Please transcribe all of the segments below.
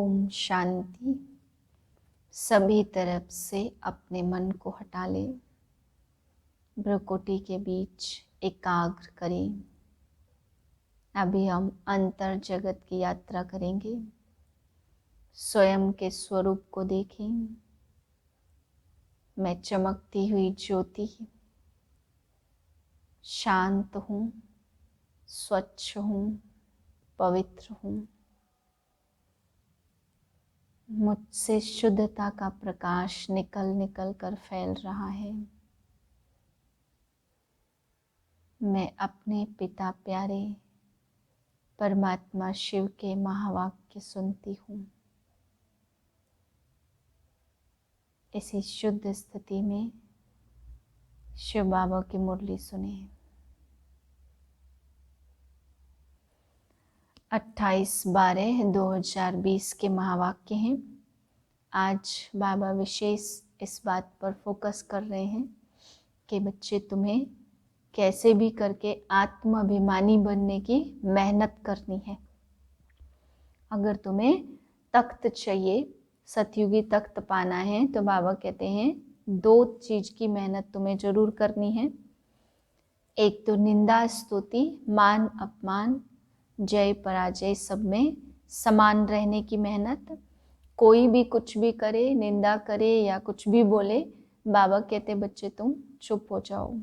ओम शांति। सभी तरफ से अपने मन को हटा लें, भ्रुकुटी के बीच एकाग्र करें। अभी हम अंतर जगत की यात्रा करेंगे। स्वयं के स्वरूप को देखें। मैं चमकती हुई ज्योति, शांत हूँ, स्वच्छ हूँ, पवित्र हूँ। मुझसे शुद्धता का प्रकाश निकल निकल कर फैल रहा है। मैं अपने पिता प्यारे परमात्मा शिव के महावाक्य सुनती हूँ। इसी शुद्ध स्थिति में शिव बाबा की मुरली सुने। 28/12/2020 के महावाक्य हैं। आज बाबा विशेष इस बात पर फोकस कर रहे हैं कि बच्चे, तुम्हें कैसे भी करके आत्माभिमानी बनने की मेहनत करनी है। अगर तुम्हें तख्त चाहिए, सतयुगी तख्त पाना है, तो बाबा कहते हैं 2 चीज की मेहनत तुम्हें जरूर करनी है। एक तो निंदा स्तुति, मान अपमान, जय पराजय सब में समान रहने की मेहनत। कोई भी कुछ भी करे, निंदा करे या कुछ भी बोले, बाबा कहते बच्चे तुम चुप हो जाओ।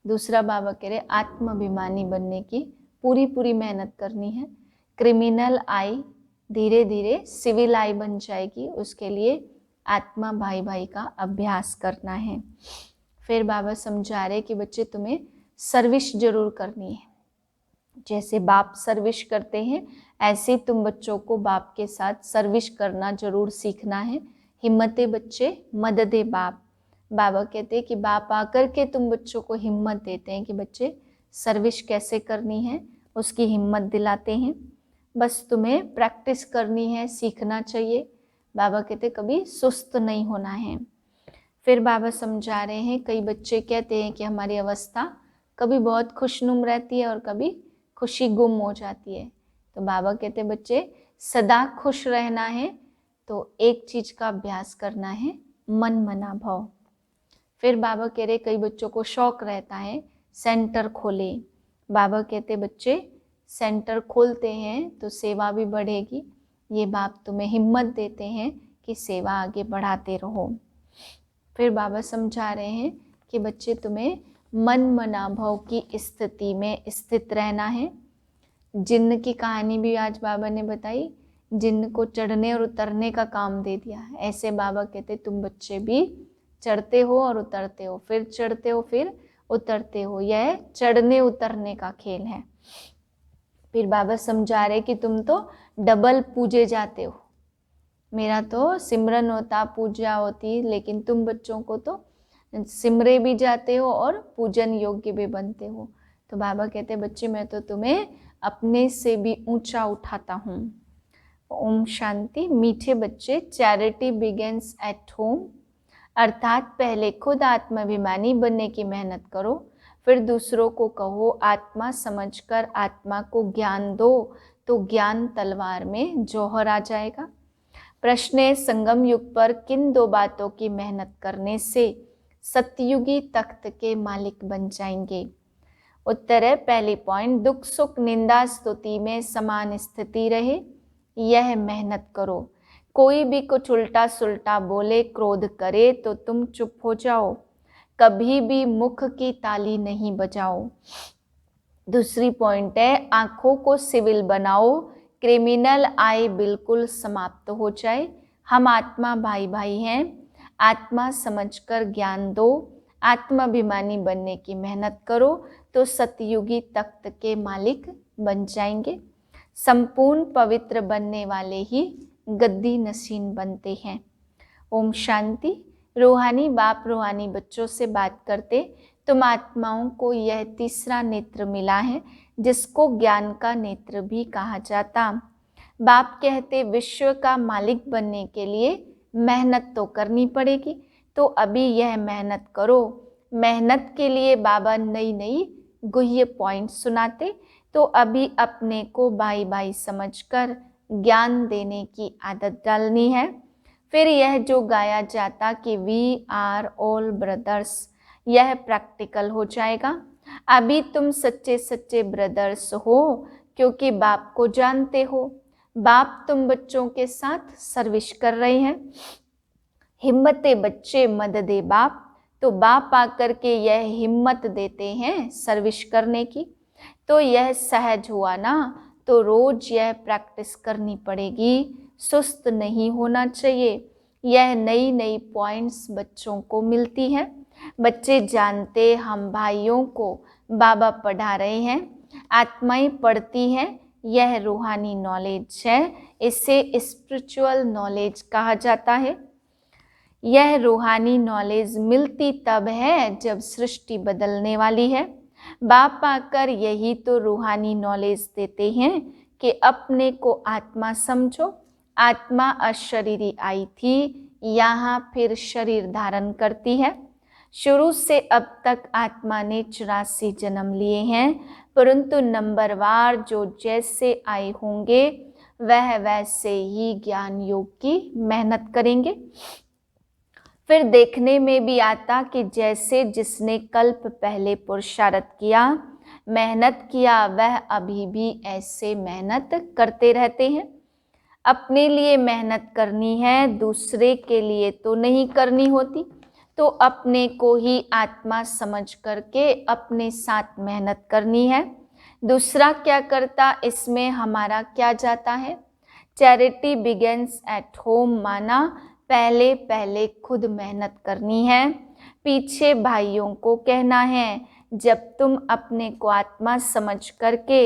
दूसरा बाबा कह रहे आत्माभिमानी बनने की पूरी मेहनत करनी है। क्रिमिनल आई धीरे धीरे सिविल आई बन जाएगी, उसके लिए आत्मा भाई भाई का अभ्यास करना है। फिर बाबा समझा रहे कि बच्चे तुम्हें सर्विस जरूर करनी है। जैसे बाप सर्विस करते हैं, ऐसे तुम बच्चों को बाप के साथ सर्विस करना जरूर सीखना है। हिम्मते बच्चे मददे बाप। बाबा कहते हैं कि बाप आकर के तुम बच्चों को हिम्मत देते हैं कि बच्चे सर्विस कैसे करनी है, उसकी हिम्मत दिलाते हैं। बस तुम्हें प्रैक्टिस करनी है, सीखना चाहिए। बाबा कहते कभी सुस्त नहीं होना है। फिर बाबा समझा रहे हैं, कई बच्चे कहते हैं कि हमारी अवस्था कभी बहुत खुशनुम रहती है और कभी खुशी गुम हो जाती है। तो बाबा कहते बच्चे सदा खुश रहना है तो एक चीज का अभ्यास करना है, मन मना भाव। फिर बाबा कह रहे कई बच्चों को शौक रहता है सेंटर खोले। बाबा कहते बच्चे सेंटर खोलते हैं तो सेवा भी बढ़ेगी। ये बाप तुम्हें हिम्मत देते हैं कि सेवा आगे बढ़ाते रहो। फिर बाबा समझा रहे हैं कि बच्चे तुम्हें मन मना भाव की स्थिति में स्थित रहना है। जिन्न की कहानी भी आज बाबा ने बताई। जिन्न को चढ़ने और उतरने का काम दे दिया। ऐसे बाबा कहते तुम बच्चे भी चढ़ते हो और उतरते हो, फिर चढ़ते हो फिर उतरते हो। यह चढ़ने उतरने का खेल है। फिर बाबा समझा रहे कि तुम तो डबल पूजे जाते हो। मेरा तो सिमरन होता, पूजा होती, लेकिन तुम बच्चों को तो सिमरे भी जाते हो और पूजन योग्य भी बनते हो। तो बाबा कहते बच्चे मैं तो तुम्हें अपने से भी ऊंचा उठाता हूँ। ओम शांति। मीठे बच्चे, चैरिटी बिगिंस एट होम, अर्थात पहले खुद आत्माभिमानी बनने की मेहनत करो, फिर दूसरों को कहो आत्मा समझकर आत्मा को ज्ञान दो, तो ज्ञान तलवार में जौहर आ जाएगा। प्रश्न है, संगम युग पर किन 2 बातों की मेहनत करने से सतयुगी तख्त के मालिक बन जाएंगे? उत्तर है, पहली पॉइंट, दुख सुख निंदा स्तुति में समान स्थिति रहे, यह मेहनत करो। कोई भी कुछ उल्टा सुल्टा बोले, क्रोध करे तो तुम चुप हो जाओ, कभी भी मुख की ताली नहीं बजाओ। दूसरी पॉइंट है, आंखों को सिविल बनाओ, क्रिमिनल आय बिल्कुल समाप्त हो जाए। हम आत्मा भाई भाई हैं, आत्मा समझकर ज्ञान दो, आत्माभिमानी बनने की मेहनत करो तो सतयुगी तख्त के मालिक बन जाएंगे। संपूर्ण पवित्र बनने वाले ही गद्दी नशीन बनते हैं। ओम शांति। रूहानी बाप रूहानी बच्चों से बात करते, तुम आत्माओं को यह तीसरा नेत्र मिला है जिसको ज्ञान का नेत्र भी कहा जाता। बाप कहते विश्व का मालिक बनने के लिए मेहनत तो करनी पड़ेगी, तो अभी यह मेहनत करो। मेहनत के लिए बाबा नई नई गुह्य पॉइंट सुनाते, तो अभी अपने को भाई भाई समझकर ज्ञान देने की आदत डालनी है। फिर यह जो गाया जाता कि वी आर ऑल ब्रदर्स, यह प्रैक्टिकल हो जाएगा। अभी तुम सच्चे सच्चे ब्रदर्स हो क्योंकि बाप को जानते हो। बाप तुम बच्चों के साथ सर्विस कर रहे हैं। हिम्मते बच्चे मद दे बाप, तो बाप आकर के यह हिम्मत देते हैं सर्विस करने की। तो यह सहज हुआ ना, तो रोज यह प्रैक्टिस करनी पड़ेगी, सुस्त नहीं होना चाहिए। यह नई नई पॉइंट्स बच्चों को मिलती हैं। बच्चे जानते हम भाइयों को बाबा पढ़ा रहे हैं, आत्माएं पढ़ती हैं, यह रूहानी नॉलेज है, इसे स्पिरिचुअल नॉलेज कहा जाता है। यह रूहानी नॉलेज मिलती तब है जब सृष्टि बदलने वाली है। बाप आकर यही तो रूहानी नॉलेज देते हैं कि अपने को आत्मा समझो। आत्मा अशरीरी आई थी, यहाँ फिर शरीर धारण करती है। शुरू से अब तक आत्मा ने 84 जन्म लिए हैं, परंतु नंबरवार जो जैसे आए होंगे वह वैसे ही ज्ञान योग की मेहनत करेंगे। फिर देखने में भी आता कि जैसे जिसने कल्प पहले पुरुषार्थ किया, मेहनत किया, वह अभी भी ऐसे मेहनत करते रहते हैं। अपने लिए मेहनत करनी है, दूसरे के लिए तो नहीं करनी होती। तो अपने को ही आत्मा समझ करके अपने साथ मेहनत करनी है। दूसरा क्या करता, इसमें हमारा क्या जाता है। चैरिटी बिगिंस एट होम माना पहले पहले खुद मेहनत करनी है, पीछे भाइयों को कहना है। जब तुम अपने को आत्मा समझ करके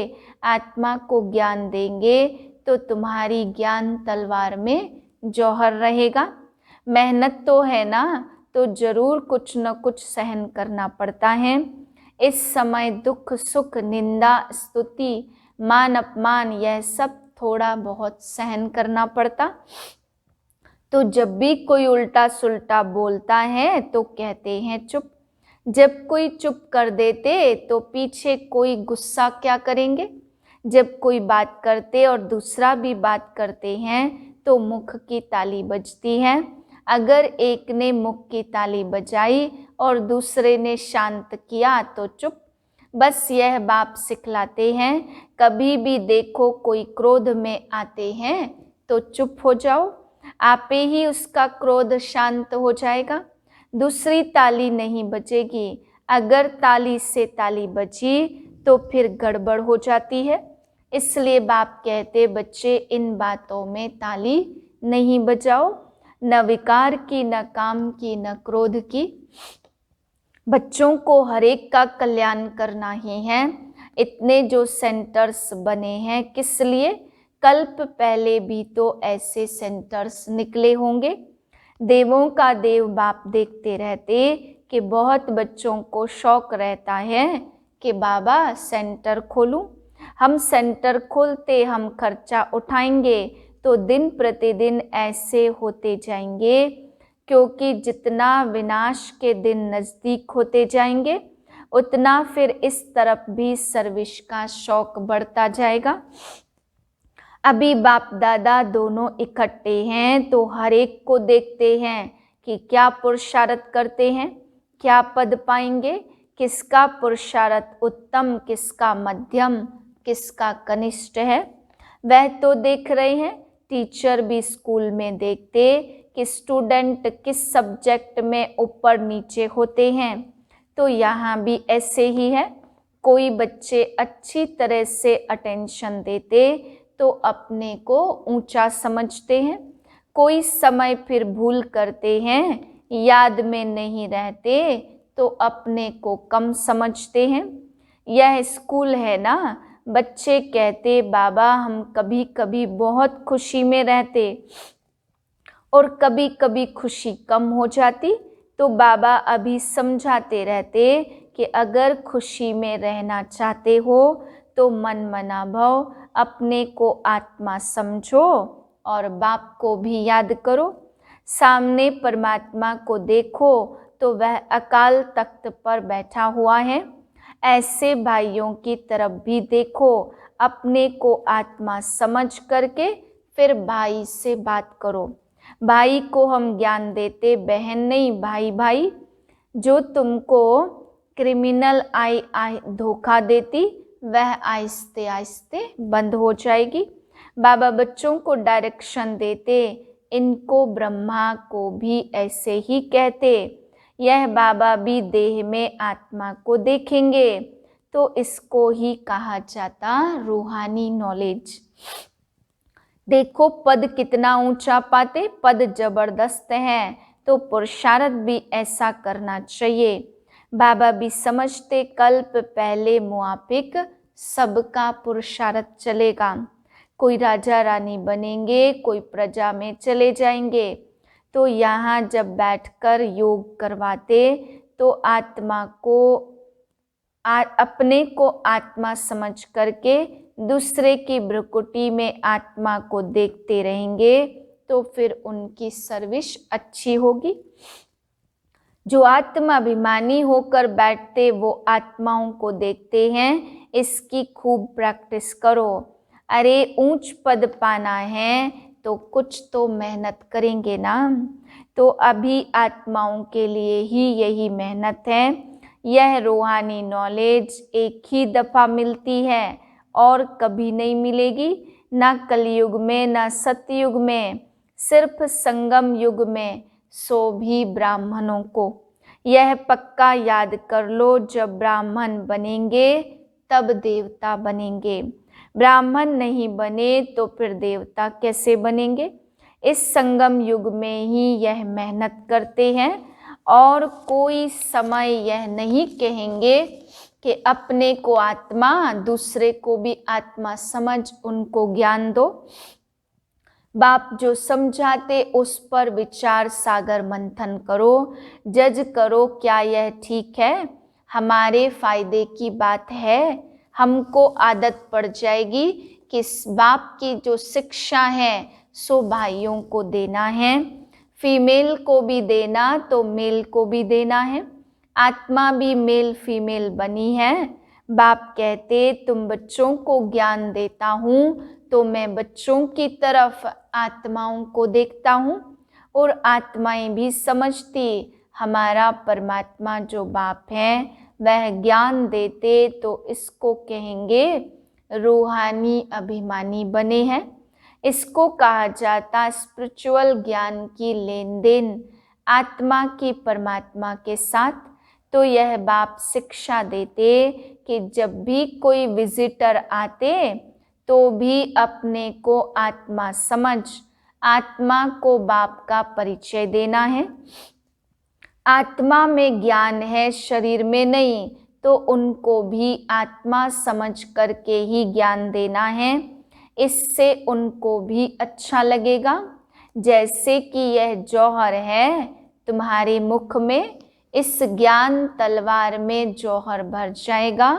आत्मा को ज्ञान देंगे तो तुम्हारी ज्ञान तलवार में जौहर रहेगा। मेहनत तो है ना, तो जरूर कुछ न कुछ सहन करना पड़ता है। इस समय दुख सुख निंदा स्तुति मान अपमान यह सब थोड़ा बहुत सहन करना पड़ता। तो जब भी कोई उल्टा सुल्टा बोलता है तो कहते हैं चुप। जब कोई चुप कर देते तो पीछे कोई गुस्सा क्या करेंगे। जब कोई बात करते और दूसरा भी बात करते हैं तो मुख की ताली बजती है। अगर एक ने मुख की ताली बजाई और दूसरे ने शांत किया तो चुप। बस यह बाप सिखलाते हैं, कभी भी देखो कोई क्रोध में आते हैं तो चुप हो जाओ, आपे ही उसका क्रोध शांत हो जाएगा। दूसरी ताली नहीं बजेगी। अगर ताली से ताली बजी तो फिर गड़बड़ हो जाती है। इसलिए बाप कहते बच्चे इन बातों में ताली नहीं बजाओ, न विकार की, न काम की, न क्रोध की। बच्चों को हर एक का कल्याण करना ही है। इतने जो सेंटर्स बने हैं किस लिए, कल्प पहले भी तो ऐसे सेंटर्स निकले होंगे। देवों का देव बाप देखते रहते कि बहुत बच्चों को शौक रहता है कि बाबा सेंटर खोलूं। हम सेंटर खोलते, हम खर्चा उठाएंगे तो दिन प्रतिदिन ऐसे होते जाएंगे, क्योंकि जितना विनाश के दिन नज़दीक होते जाएंगे उतना फिर इस तरफ भी सर्विस का शौक बढ़ता जाएगा। अभी बाप दादा दोनों इकट्ठे हैं तो हर एक को देखते हैं कि क्या पुरुषार्थ करते हैं, क्या पद पाएंगे, किसका पुरुषार्थ उत्तम, किसका मध्यम, किसका कनिष्ठ है, वह तो देख रहे हैं। टीचर भी स्कूल में देखते कि स्टूडेंट किस सब्जेक्ट में ऊपर नीचे होते हैं। तो यहाँ भी ऐसे ही है। कोई बच्चे अच्छी तरह से अटेंशन देते तो अपने को ऊंचा समझते हैं, कोई समय फिर भूल करते हैं, याद में नहीं रहते तो अपने को कम समझते हैं। यह स्कूल है ना। बच्चे कहते बाबा हम कभी कभी बहुत खुशी में रहते और कभी कभी खुशी कम हो जाती, तो बाबा अभी समझाते रहते कि अगर खुशी में रहना चाहते हो तो मन मना भव, अपने को आत्मा समझो और बाप को भी याद करो। सामने परमात्मा को देखो तो वह अकाल तख्त पर बैठा हुआ है। ऐसे भाइयों की तरफ भी देखो, अपने को आत्मा समझ करके फिर भाई से बात करो। भाई को हम ज्ञान देते, बहन नहीं। भाई भाई, जो तुमको क्रिमिनल आई धोखा देती वह आहिस्ते आहिस्ते बंद हो जाएगी। बाबा बच्चों को डायरेक्शन देते, इनको ब्रह्मा को भी ऐसे ही कहते। यह बाबा भी देह में आत्मा को देखेंगे, तो इसको ही कहा जाता रूहानी नॉलेज। देखो पद कितना ऊंचा पाते, पद जबरदस्त है, तो पुरुषार्थ भी ऐसा करना चाहिए। बाबा भी समझते कल्प पहले मुआफिक सबका पुरुषार्थ चलेगा। कोई राजा रानी बनेंगे, कोई प्रजा में चले जाएंगे। तो यहाँ जब बैठकर योग करवाते तो आत्मा को अपने को आत्मा समझ करके दूसरे की भ्रुकुटी में आत्मा को देखते रहेंगे, तो फिर उनकी सर्विस अच्छी होगी। जो आत्माभिमानी होकर बैठते वो आत्माओं को देखते हैं। इसकी खूब प्रैक्टिस करो। अरे ऊंच पद पाना है तो कुछ तो मेहनत करेंगे ना। तो अभी आत्माओं के लिए ही यही मेहनत है। यह रूहानी नॉलेज एक ही दफ़ा मिलती है और कभी नहीं मिलेगी, ना कलयुग में ना सतयुग में, सिर्फ संगम युग में, सो भी ब्राह्मणों को। यह पक्का याद कर लो, जब ब्राह्मण बनेंगे तब देवता बनेंगे। ब्राह्मण नहीं बने तो फिर देवता कैसे बनेंगे। इस संगम युग में ही यह मेहनत करते हैं और कोई समय यह नहीं कहेंगे कि अपने को आत्मा, दूसरे को भी आत्मा समझ उनको ज्ञान दो। बाप जो समझाते उस पर विचार सागर मंथन करो, जज करो क्या यह ठीक है, हमारे फायदे की बात है। हमको आदत पड़ जाएगी कि बाप की जो शिक्षा है सो भाइयों को देना है, फीमेल को भी देना तो मेल को भी देना है। आत्मा भी मेल फीमेल बनी है। बाप कहते तुम बच्चों को ज्ञान देता हूँ तो मैं बच्चों की तरफ आत्माओं को देखता हूँ, और आत्माएं भी समझती हमारा परमात्मा जो बाप है वह ज्ञान देते, तो इसको कहेंगे रूहानी अभिमानी बने हैं। इसको कहा जाता स्पिरिचुअल ज्ञान की लेन देन आत्मा की परमात्मा के साथ। तो यह बाप शिक्षा देते कि जब भी कोई विजिटर आते तो भी अपने को आत्मा समझ, आत्मा को बाप का परिचय देना है। आत्मा में ज्ञान है, शरीर में नहीं, तो उनको भी आत्मा समझ करके ही ज्ञान देना है। इससे उनको भी अच्छा लगेगा। जैसे कि यह जौहर है तुम्हारे मुख में, इस ज्ञान तलवार में जौहर भर जाएगा,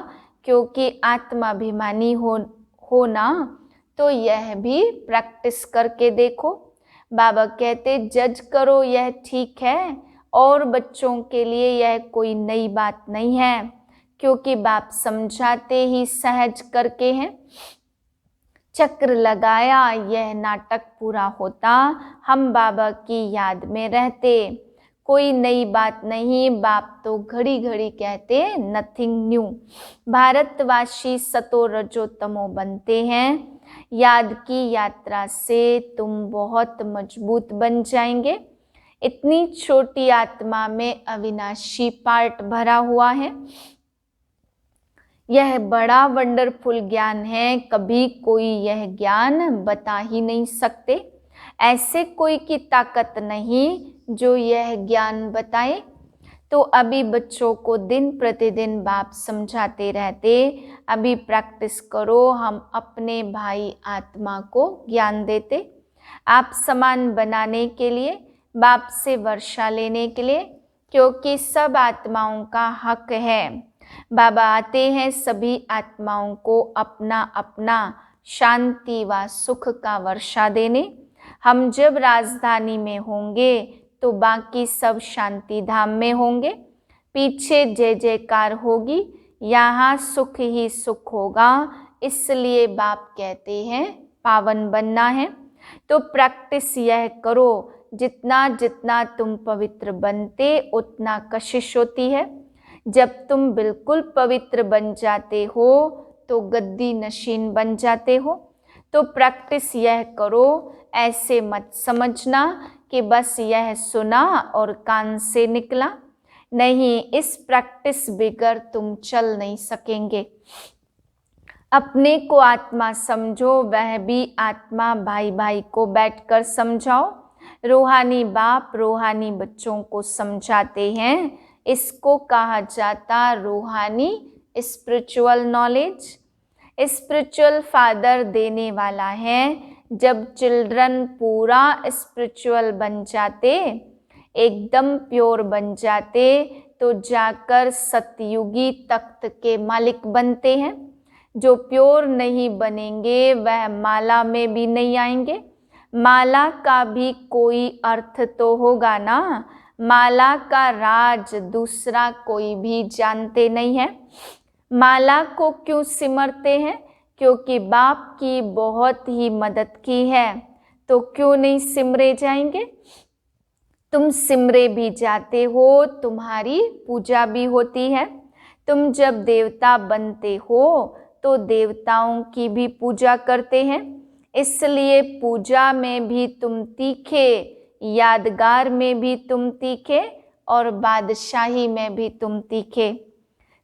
क्योंकि आत्माभिमानी होना। तो यह भी प्रैक्टिस करके देखो। बाबा कहते जज करो यह ठीक है, और बच्चों के लिए यह कोई नई बात नहीं है, क्योंकि बाप समझाते ही सहज करके हैं। चक्र लगाया यह नाटक पूरा होता, हम बाबा की याद में रहते। कोई नई बात नहीं, बाप तो घड़ी घड़ी कहते नथिंग न्यू। भारतवासी सतो रजो तमो बनते हैं। याद की यात्रा से तुम बहुत मजबूत बन जाएंगे। इतनी छोटी आत्मा में अविनाशी पार्ट भरा हुआ है। यह बड़ा वंडरफुल ज्ञान है, कभी कोई यह ज्ञान बता ही नहीं सकते। ऐसे कोई की ताकत नहीं जो यह ज्ञान बताए। तो अभी बच्चों को दिन प्रतिदिन बाप समझाते रहते, अभी प्रैक्टिस करो। हम अपने भाई आत्मा को ज्ञान देते, आप समान बनाने के लिए, बाप से वर्षा लेने के लिए, क्योंकि सब आत्माओं का हक है। बाबा आते हैं सभी आत्माओं को अपना अपना शांति व सुख का वर्षा देने। हम जब राजधानी में होंगे तो बाकी सब शांति धाम में होंगे। पीछे जय जयकार होगी, यहाँ सुख ही सुख होगा। इसलिए बाप कहते हैं पावन बनना है। तो प्रैक्टिस यह करो, जितना जितना तुम पवित्र बनते उतना कशिश होती है। जब तुम बिल्कुल पवित्र बन जाते हो तो गद्दी नशीन बन जाते हो। तो प्रैक्टिस यह करो, ऐसे मत समझना कि बस यह सुना और कान से निकला। नहीं, इस प्रैक्टिस बगैर तुम चल नहीं सकेंगे। अपने को आत्मा समझो, वह भी आत्मा। भाई भाई को बैठकर समझाओ। रूहानी बाप रूहानी बच्चों को समझाते हैं। इसको कहा जाता रूहानी स्पिरिचुअल नॉलेज। स्पिरिचुअल फादर देने वाला है। जब चिल्ड्रन पूरा स्पिरिचुअल बन जाते, एकदम प्योर बन जाते, तो जाकर सतयुगी तख्त के मालिक बनते हैं। जो प्योर नहीं बनेंगे वह माला में भी नहीं आएंगे। माला का भी कोई अर्थ तो होगा ना। माला का राज दूसरा कोई भी जानते नहीं है। माला को क्यों सिमरते हैं? क्योंकि बाप की बहुत ही मदद की है। तो क्यों नहीं सिमरे जाएंगे? तुम सिमरे भी जाते हो, तुम्हारी पूजा भी होती है। तुम जब देवता बनते हो तो देवताओं की भी पूजा करते हैं। इसलिए पूजा में भी तुम तीखे, यादगार में भी तुम तीखे, और बादशाही में भी तुम तीखे।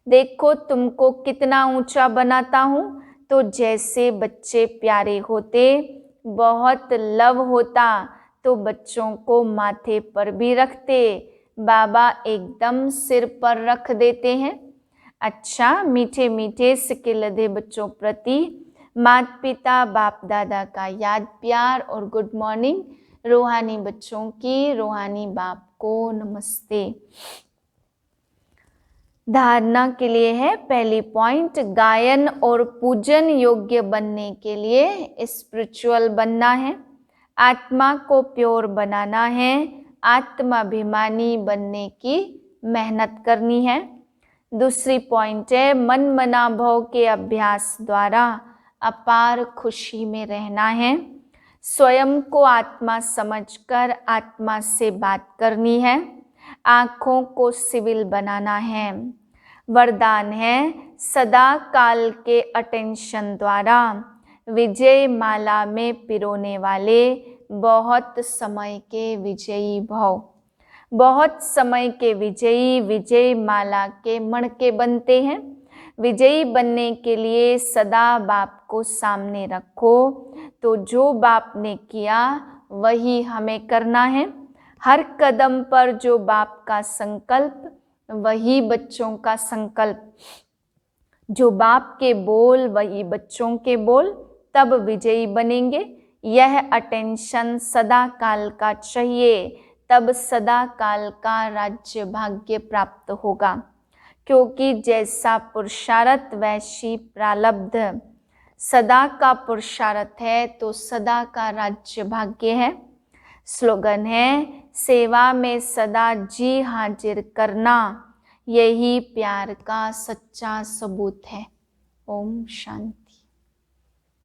देखो तुमको कितना ऊंचा बनाता हूँ। तो जैसे बच्चे प्यारे होते, बहुत लव होता, तो बच्चों को माथे पर भी रखते। बाबा एकदम सिर पर रख देते हैं। अच्छा, मीठे मीठे सिक्के लदे बच्चों प्रति माता पिता बाप दादा का याद प्यार और गुड मॉर्निंग। रूहानी बच्चों की रूहानी बाप को नमस्ते। धारणा के लिए है पहली पॉइंट, गायन और पूजन योग्य बनने के लिए स्पिरिचुअल बनना है। आत्मा को प्योर बनाना है। आत्माभिमानी बनने की मेहनत करनी है। दूसरी पॉइंट है, मन मना भाव के अभ्यास द्वारा अपार खुशी में रहना है। स्वयं को आत्मा समझकर आत्मा से बात करनी है। आँखों को सिविल बनाना है। वरदान है, सदा काल के अटेंशन द्वारा विजय माला में पिरोने वाले बहुत समय के विजयी भव। बहुत समय के विजयी विजय माला के मणके बनते हैं। विजयी बनने के लिए सदा बाप को सामने रखो। तो जो बाप ने किया वही हमें करना है। हर कदम पर जो बाप का संकल्प वही बच्चों का संकल्प। जो बाप के बोल वही बच्चों के बोल, तब विजयी बनेंगे। यह अटेंशन सदा काल का चाहिए, तब सदा काल का राज्य भाग्य प्राप्त होगा। क्योंकि जैसा पुरुषार्थ वैसी प्रारब्ध। सदा का पुरुषार्थ है तो सदा का राज्य भाग्य है। स्लोगन है, सेवा में सदा जी हाजिर करना, यही प्यार का सच्चा सबूत है। ओम शांति।